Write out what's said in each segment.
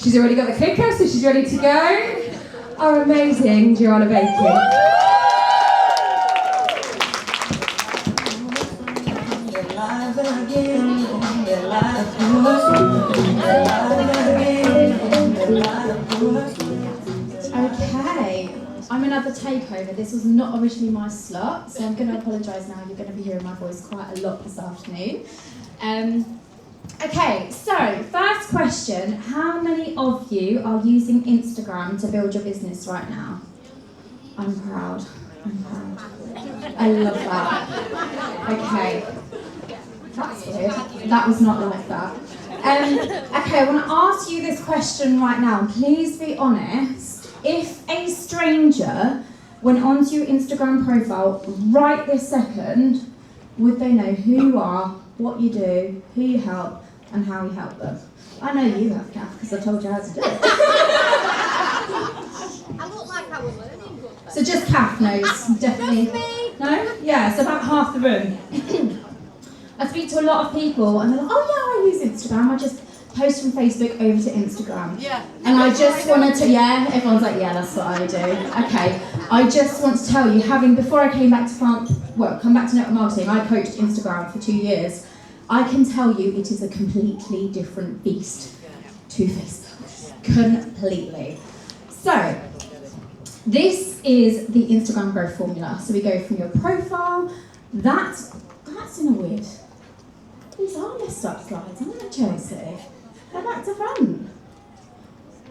She's already got the clicker, so she's ready to go. Our amazing Joanna Bacon. Okay, I'm another takeover. This was not originally my slot, so I'm going to apologise now. You're going to be hearing my voice quite a lot this afternoon. Okay, so first question. How many of you are using Instagram to build your business right now? I'm proud. I love that. Okay. That's weird. That was not like that. Okay, I want to ask you this question right now. Please be honest. If a stranger went onto your Instagram profile right this second, would they know who you are, what you do, who you help, and how you help them? I know you have, Kath, because I told you how to do it. I look like I was learning. So just Kath knows, definitely. No? Yeah, it's about half the room. I speak to a lot of people and they're like, oh yeah, I use Instagram. I just post from Facebook over to Instagram. Yeah. And I just wanted to, everyone's like, yeah, that's what I do. Okay. I just want to tell you, before I came back to come back to network marketing, I coached Instagram for 2 years. I can tell you it is a completely different beast to Facebook. Completely. So, this is the Instagram growth formula. So we go from your profile, that's in a weird. These are messed up slides, aren't they, Chelsea? They're back to front.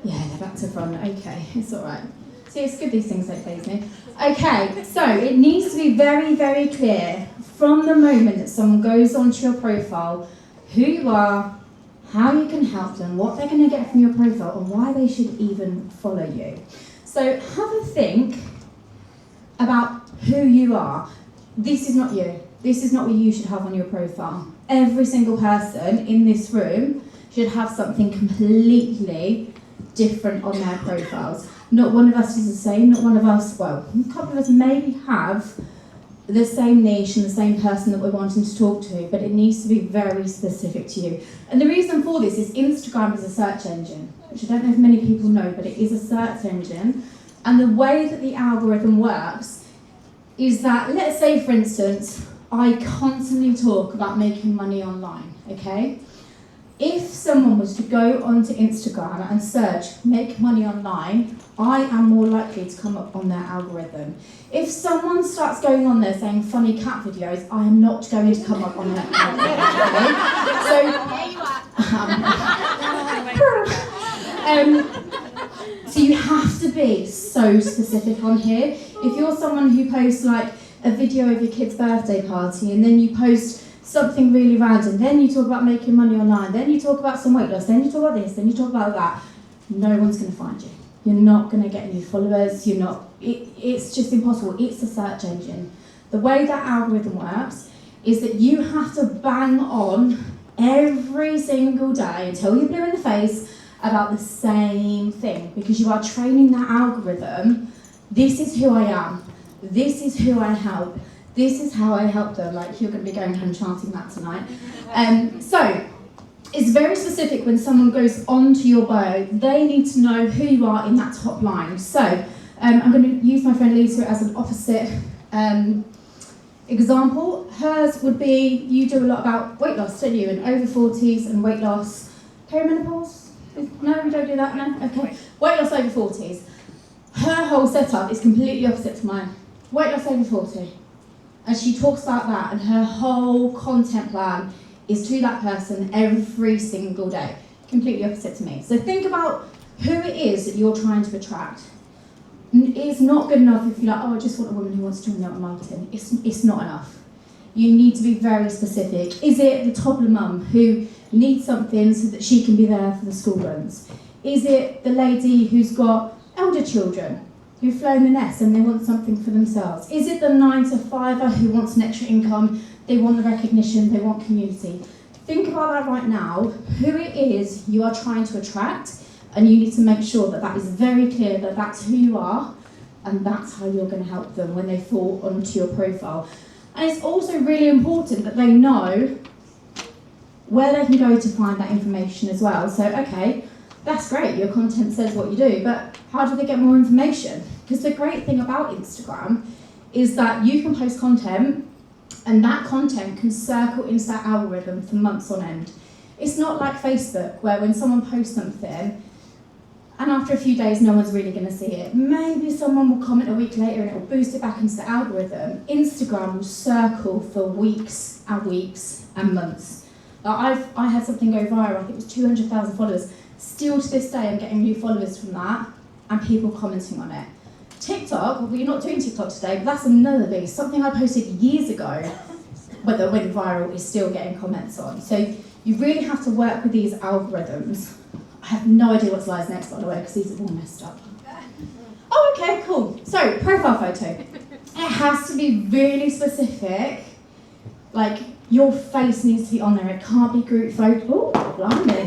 Yeah, they're back to front. Okay, it's all right. See, it's good these things don't faze me. Okay, so it needs to be very, very clear from the moment that someone goes onto your profile who you are, how you can help them, what they're going to get from your profile, and why they should even follow you. So have a think about who you are. This is not you. This is not what you should have on your profile. Every single person in this room should have something completely different on their profiles. Not one of us is the same, not one of us, well, a couple of us maybe have the same niche and the same person that we're wanting to talk to, but it needs to be very specific to you. And the reason for this is Instagram is a search engine, which I don't know if many people know, but it is a search engine. And the way that the algorithm works is that, let's say for instance, I constantly talk about making money online, okay? If someone was to go onto Instagram and search make money online, I am more likely to come up on their algorithm. If someone starts going on there saying funny cat videos, I am not going to come up on their algorithm, okay? So you have to be so specific on here. If you're someone who posts like a video of your kid's birthday party and then you post something really random, then you talk about making money online, then you talk about some weight loss, then you talk about this, then you talk about that, no one's going to find you. You're not going to get any followers, it's just impossible. It's a search engine. The way that algorithm works is that you have to bang on every single day until you're blue in the face about the same thing, because you are training that algorithm. This is who I am. This is who I help. This is how I help them. Like, you're going to be going home chanting that tonight. So, it's very specific when someone goes onto your bio. They need to know who you are in that top line. So, I'm going to use my friend Lisa as an opposite example. Hers would be, you do a lot about weight loss, don't you? And over 40s and weight loss. Perimenopause? No, we don't do that, no? Okay. Weight loss over 40s. Her whole setup is completely opposite to mine. Weight loss over 40. And she talks about that, and her whole content plan is to that person every single day. Completely opposite to me. So think about who it is that you're trying to attract. It's not good enough if you're like, oh, I just want a woman who wants to join network marketing. It's not enough. You need to be very specific. Is it the toddler mum who needs something so that she can be there for the school runs? Is it the lady who's got elder children who've flown the nest and they want something for themselves? Is it the 9-to-5er who wants an extra income? They want the recognition, they want community. Think about that right now, who it is you are trying to attract, and you need to make sure that that is very clear, that that's who you are, and that's how you're going to help them when they fall onto your profile. And it's also really important that they know where they can go to find that information as well. So, okay, That's great, your content says what you do, but how do they get more information? Because the great thing about Instagram is that you can post content and that content can circle into that algorithm for months on end. It's not like Facebook, where when someone posts something, and after a few days no one's really going to see it. Maybe someone will comment a week later and it will boost it back into the algorithm. Instagram will circle for weeks and months. I had something go viral, I think it was 200,000 followers. Still to this day I'm getting new followers from that and people commenting on it. TikTok, well, you're not doing TikTok today, but that's another beast. Something I posted years ago, whether it went viral, is still getting comments on. So you really have to work with these algorithms. I have no idea what slide's next, by the way, because these are all messed up. Oh, okay, cool. So, profile photo. It has to be really specific. Like, your face needs to be on there. It can't be group photo. Oh, blimey.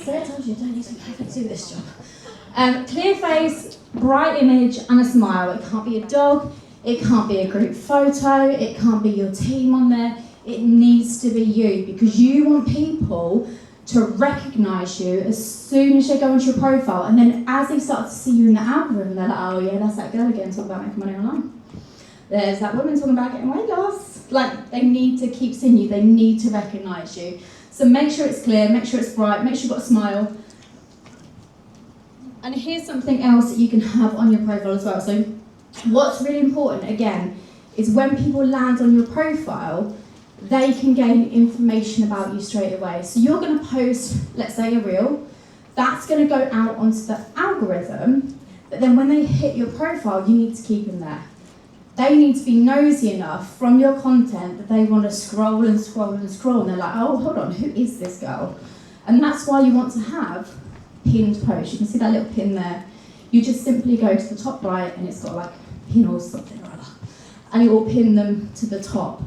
So I told you, I don't need to be perfect to do this job. Clear face, bright image, and a smile. It can't be a dog. It can't be a group photo. It can't be your team on there. It needs to be you, because you want people to recognise you as soon as they go onto your profile, and then as they start to see you in the algorithm, they're like, oh yeah, that's that girl again talking about making money online. There's that woman talking about getting weight loss. Like, they need to keep seeing you, they need to recognise you. So make sure it's clear, make sure it's bright, make sure you've got a smile. And here's something else that you can have on your profile as well. So what's really important, again, is when people land on your profile, they can gain information about you straight away. So you're going to post, let's say, a reel. That's going to go out onto the algorithm, but then when they hit your profile, you need to keep them there. They need to be nosy enough from your content that they want to scroll and scroll and scroll, and they're like, oh, hold on, who is this girl? And that's why you want to have pinned posts. You can see that little pin there. You just simply go to the top right, and it's got like pin or something or other, and you will pin them to the top.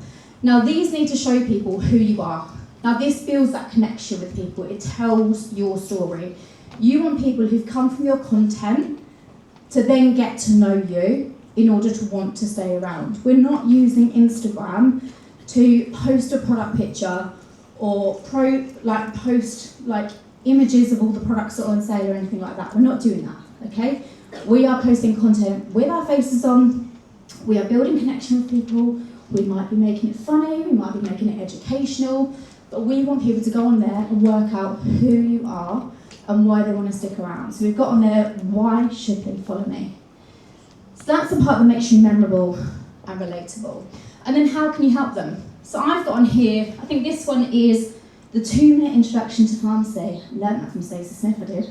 Now, these need to show people who you are. Now, this builds that connection with people. It tells your story. You want people who've come from your content to then get to know you in order to want to stay around. We're not using Instagram to post a product picture or post images of all the products that are on sale or anything like that. We're not doing that, okay? We are posting content with our faces on. We are building connection with people. We might be making it funny, we might be making it educational, but we want people to go on there and work out who you are and why they want to stick around. So we've got on there, why should they follow me? So that's the part that makes you memorable and relatable. And then how can you help them? So I've got on here, I think this one is the 2-minute introduction to Farmasi. I learned that from Stacey Smith, I did.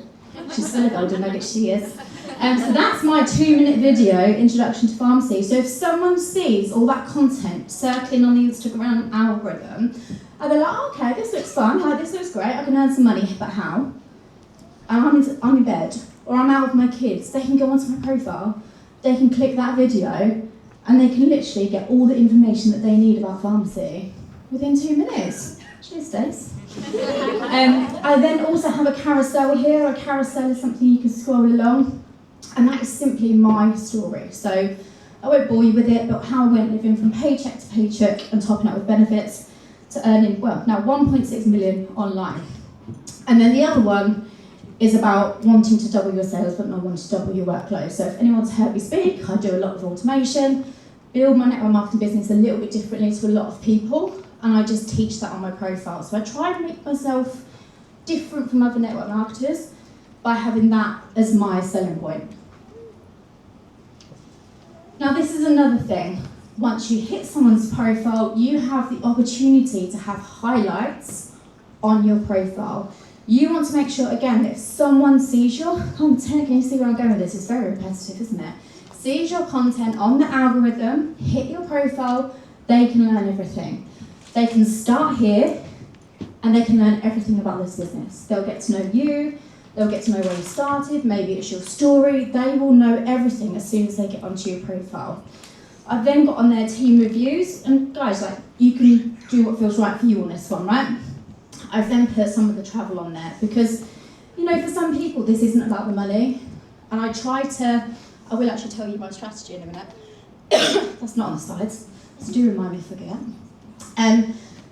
She's still a golden nugget, she is. So that's my 2-minute video, introduction to Farmasi. So if someone sees all that content circling on the Instagram algorithm, and they're like, oh, okay, this looks fun, like this looks great, I can earn some money, but how? And I'm in bed, or I'm out with my kids, they can go onto my profile, they can click that video, and they can literally get all the information that they need about Farmasi within 2 minutes. Cheers, Stace. I then also have a carousel here. A carousel is something you can scroll along, and that is simply my story. So I won't bore you with it, but how I went living from paycheck to paycheck and topping up with benefits to earning, well, now 1.6 million online. And then the other one is about wanting to double your sales but not wanting to double your workload. So if anyone's heard me speak, I do a lot of automation, build my network marketing business a little bit differently to a lot of people, and I just teach that on my profile. So I try to make myself different from other network marketers by having that as my selling point. Now this is another thing. Once you hit someone's profile, you have the opportunity to have highlights on your profile. You want to make sure, again, if someone sees your content, can you see where I'm going with this? It's very repetitive, isn't it? Sees your content on the algorithm, hit your profile, they can learn everything. They can start here, and they can learn everything about this business. They'll get to know you, they'll get to know where you started, maybe it's your story, they will know everything as soon as they get onto your profile. I've then got on their team reviews, and guys, like, you can do what feels right for you on this one, right? I've then put some of the travel on there because, you know, for some people this isn't about the money, and I will actually tell you my strategy in a minute. That's not on the slides, so do remind me to forget.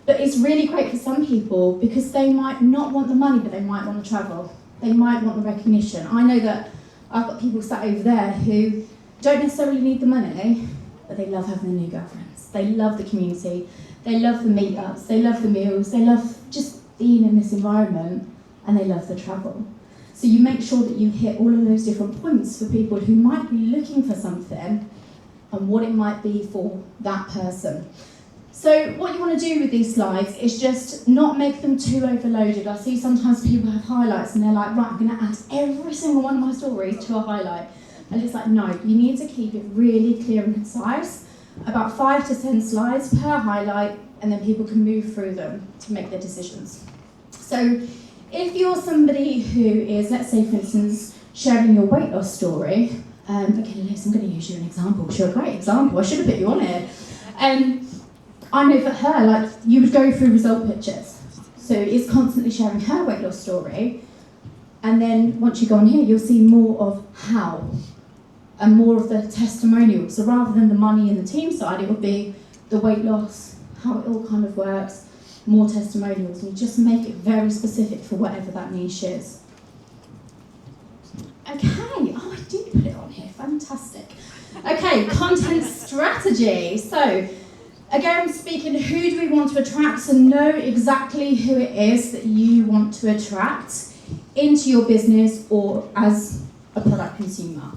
But it's really great for some people because they might not want the money, but they might want to travel. They might want the recognition. I know that I've got people sat over there who don't necessarily need the money, but they love having the new girlfriends. They love the community. They love the meetups. They love the meals. They love just being in this environment, and they love the travel. So you make sure that you hit all of those different points for people who might be looking for something and what it might be for that person. So what you want to do with these slides is just not make them too overloaded. I see sometimes people have highlights and they're like, right, I'm going to add every single one of my stories to a highlight. And it's like, no, you need to keep it really clear and concise, about 5 to 10 slides per highlight, and then people can move through them to make their decisions. So if you're somebody who is, let's say for instance, sharing your weight loss story, okay Liz, I'm going to use you an example, because you're a great example, I should have put you on it. I know for her, like, you would go through result pictures. So it's constantly sharing her weight loss story. And then once you go on here, you'll see more of how and more of the testimonials. So rather than the money and the team side, it would be the weight loss, how it all kind of works, more testimonials. And you just make it very specific for whatever that niche is. Okay, oh, I did put it on here, fantastic. Okay, content strategy. So, again, speaking, who do we want to attract? So know exactly who it is that you want to attract into your business or as a product consumer.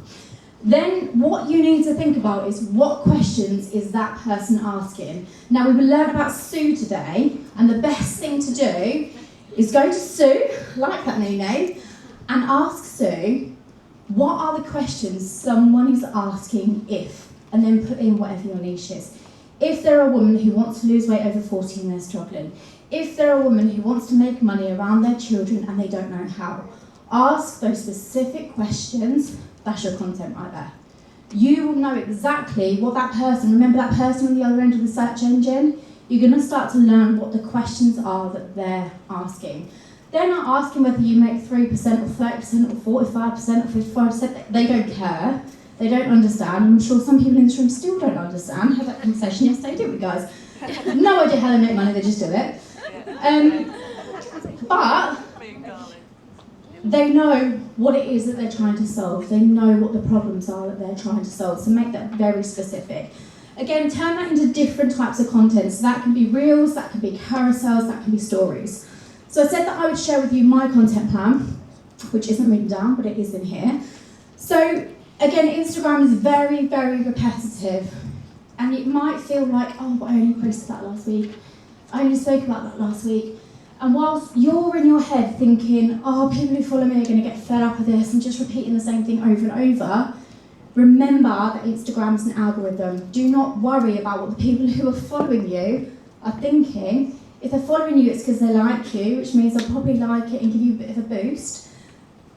Then what you need to think about is what questions is that person asking. Now we will learn about Sue today, and the best thing to do is go to Sue, like that new name, and ask Sue, what are the questions someone is asking if, and then put in whatever your niche is. If they're a woman who wants to lose weight over 40 and they're struggling. If they're a woman who wants to make money around their children and they don't know how. Ask those specific questions, that's your content right there. You will know exactly what that person, remember that person on the other end of the search engine? You're going to start to learn what the questions are that they're asking. They're not asking whether you make 3% or 30% or 45% or 55%, they don't care. They don't understand. I'm sure some people in this room still don't understand. I had that conversation yesterday, didn't we, guys? No idea how they make money, they just do it. But they know what it is that they're trying to solve. They know what the problems are that they're trying to solve. So make that very specific. Again, turn that into different types of content. So that can be reels, that can be carousels, that can be stories. So I said that I would share with you my content plan, which isn't written down, but it is in here. So again, Instagram is very, very repetitive, and it might feel like, oh, but I only posted that last week. I only spoke about that last week. And whilst you're in your head thinking, oh, people who follow me are going to get fed up with this and just repeating the same thing over and over, remember that Instagram is an algorithm. Do not worry about what the people who are following you are thinking. If they're following you, it's because they like you, which means they'll probably like it and give you a bit of a boost.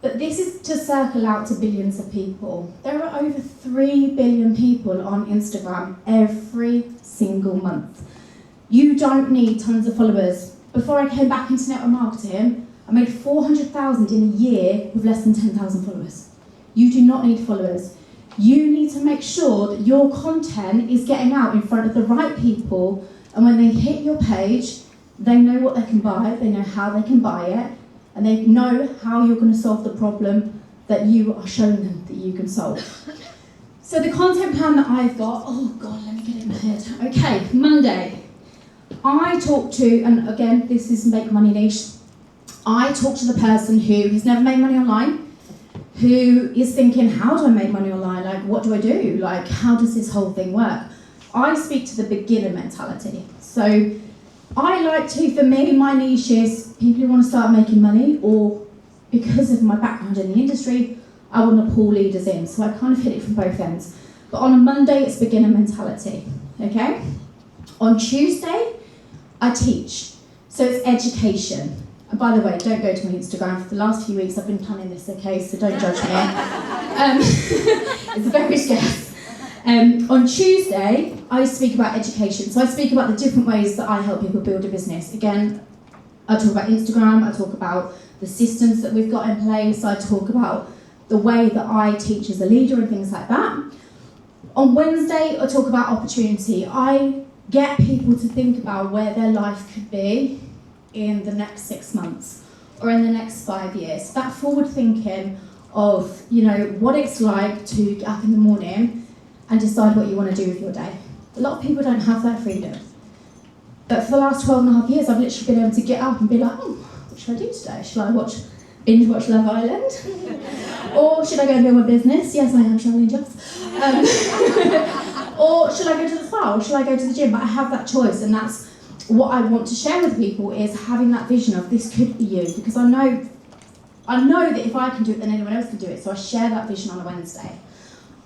But this is to circle out to billions of people. There are over 3 billion people on Instagram every single month. You don't need tons of followers. Before I came back into network marketing, I made 400,000 in a year with less than 10,000 followers. You do not need followers. You need to make sure that your content is getting out in front of the right people, and when they hit your page, they know what they can buy, they know how they can buy it, and they know how you're going to solve the problem that you are showing them that you can solve. So the content plan that I've got, oh God, let me get it in my head. Okay, Monday. I talk to, and again, this is Make Money Niche, I talk to the person who has never made money online, who is thinking, how do I make money online? Like, what do I do? Like, how does this whole thing work? I speak to the beginner mentality. So I like to, for me, my niche is people who want to start making money, or because of my background in the industry, I want to pull leaders in. So I kind of hit it from both ends. But on a Monday, it's beginner mentality, okay? On Tuesday, I teach. So it's education. And by the way, don't go to my Instagram. For the last few weeks, I've been planning this, okay? So don't judge me. It's very scarce. On Tuesday, I speak about education. So I speak about the different ways that I help people build a business. Again, I talk about Instagram, I talk about the systems that we've got in place, I talk about the way that I teach as a leader and things like that. On Wednesday, I talk about opportunity. I get people to think about where their life could be in the next 6 months or in the next 5 years. That forward thinking of, what it's like to get up in the morning and decide what you want to do with your day. A lot of people don't have that freedom. But for the last 12 and a half years, I've literally been able to get up and be like, what should I do today? Should I binge watch Love Island? Or should I go and build my business? Yes, I am travelling jobs. Or should I go to the spa? Or should I go to the gym? But I have that choice, and that's what I want to share with people, is having that vision of this could be you. Because I know that if I can do it, then anyone else can do it. So I share that vision on a Wednesday.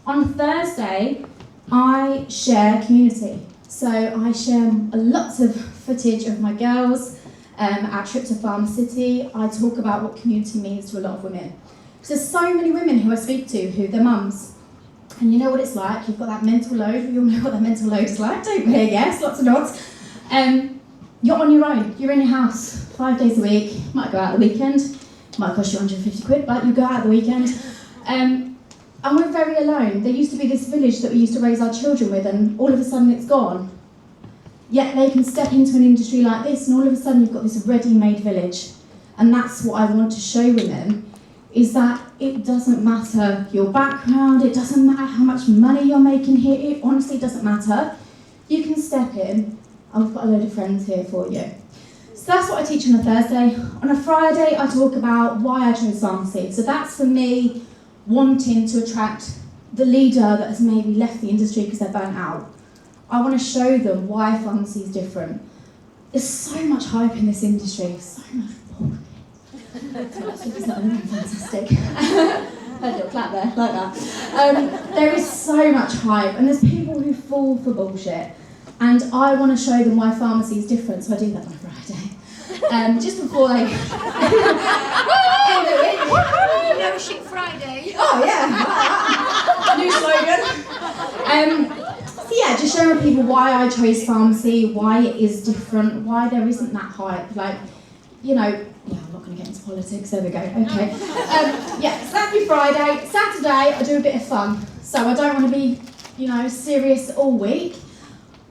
On Thursday, I share community. So I share lots of footage of my girls, our trip to Farmasi. I talk about what community means to a lot of women. Because there's so many women who I speak to who they're mums. And you know what it's like, you've got that mental load, we all know what that mental load is like, don't we? Yes, lots of nods. You're on your own, you're in your house 5 days a week, might go out the weekend, might cost you 150 quid, but you go out the weekend. And we're very alone. There used to be this village that we used to raise our children with, and all of a sudden it's gone. Yet they can step into an industry like this, and all of a sudden you've got this ready-made village. And that's what I want to show women, is that it doesn't matter your background, it doesn't matter how much money you're making here, it honestly doesn't matter. You can step in, and we've got a load of friends here for you. So that's what I teach on a Thursday. On a Friday, I talk about why I chose Farmasi. So that's for me wanting to attract the leader that has maybe left the industry because they're burnt out. I want to show them why Farmasi is different. There's so much hype in this industry, so much bullshit. Fantastic. Heard a little clap there, like that. There is so much hype, and there's people who fall for bullshit. And I want to show them why Farmasi is different, so I do that on Friday. Just before they... No shit Friday. Oh yeah, new slogan. So yeah, just showing people why I chose Farmasi, why it is different, why there isn't that hype. Yeah, I'm not going to get into politics, there we go, okay. So that'd be Friday. Saturday, I do a bit of fun. So I don't want to be, serious all week.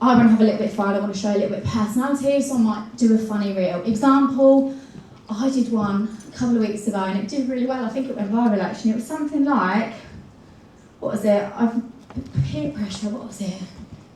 I want to have a little bit of fun, I want to show a little bit of personality, so I might do a funny reel. Example, I did one a couple of weeks ago and it did really well. I think it went viral actually. It was something like, what was it? Peer pressure, what was it?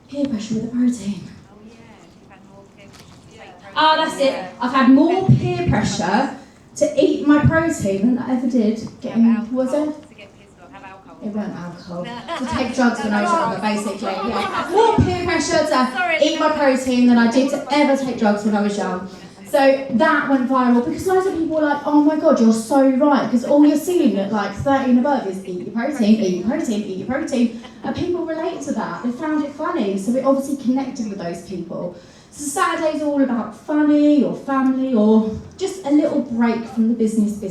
Peer pressure with a protein. Oh yeah, you've had more peer pressure to take protein. Oh, that's it. I've had more peer pressure to eat my protein than I ever did getting, was it? To get pissed off, have alcohol. It weren't alcohol. To take drugs when I was younger, basically. Yeah. More peer pressure to eat my protein than I did to ever take drugs when I was young. So that went viral because loads of people were like, oh my god, you're so right, because all you're seeing at like 30 and above is eat your protein, eat your protein, eat your protein. And people relate to that. They found it funny, so it obviously connected with those people. So Saturday's all about funny or family or just a little break from the business.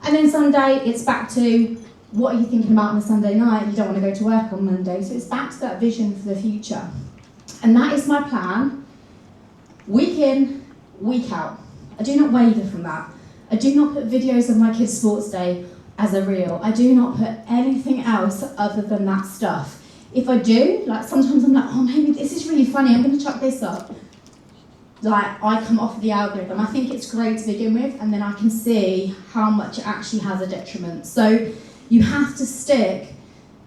And then Sunday, it's back to what are you thinking about on a Sunday night? You don't want to go to work on Monday. So it's back to that vision for the future. And that is my plan, week in, week out. I do not waver from that. I do not put videos of my kids' sports day as a reel. I do not put anything else other than that stuff. If I do, sometimes I'm like, oh, maybe this is really funny, I'm going to chuck this up. I come off the algorithm. I think it's great to begin with, and then I can see how much it actually has a detriment. So you have to stick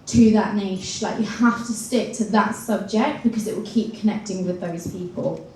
to that niche. You have to stick to that subject because it will keep connecting with those people.